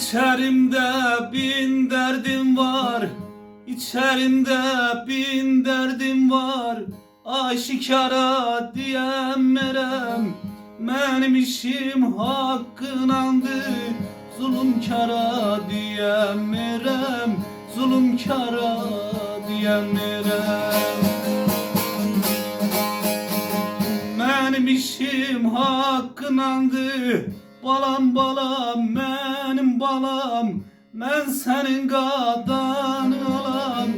İçerimde bin derdim var, içerimde bin derdim var. Aşikara diyemmerem, benim işim hakkınandı. Zulümkara diyemmerem, zulümkara diyemmerem. Benim işim hakkınandı. Balam balam benim balam, ben senin qadanı alam.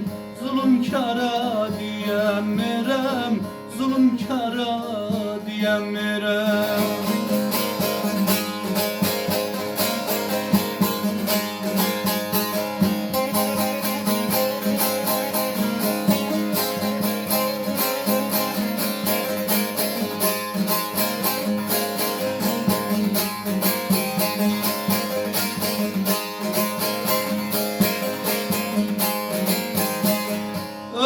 Zulümkara diyemmerem, zulümkara diyemmerem.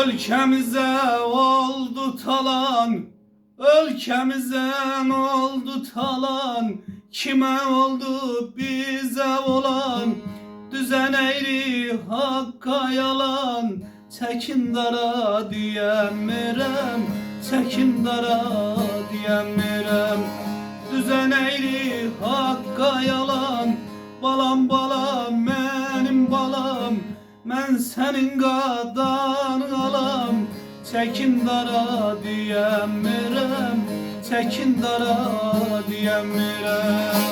Ülkemize oldu talan, ülkemize oldu talan. Kime oldu bize olan, düzen eğri hakka yalan. Çekin dara diyemmerem, çekin dara diyemmerem. Düzen eğri hakka yalan. Balam balam benim balam, ben senin qadanı alam. Çekin dara diyemmerem, çekin dara diyemmerem.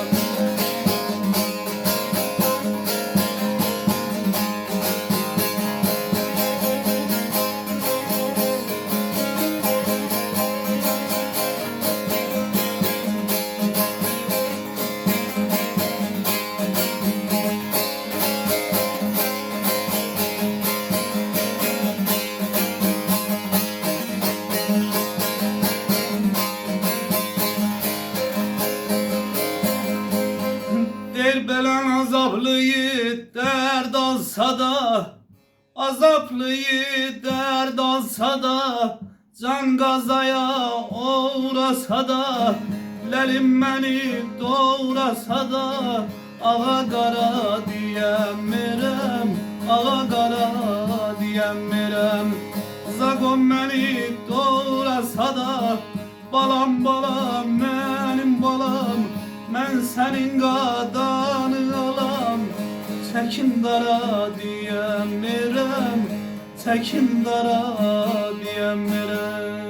Derbelen azaplıyı dert alsa da, azaplıyı dert alsa da, can gazaya uğrasa da, lelim beni doğrasa da, ağa kara diyemmerem, ağa kara diyemmerem. Zagom beni doğrasa da, balam balam benim balam, ben senin qadanı alam. Çekin dara diyemmerem, çekin dara diyemmerem.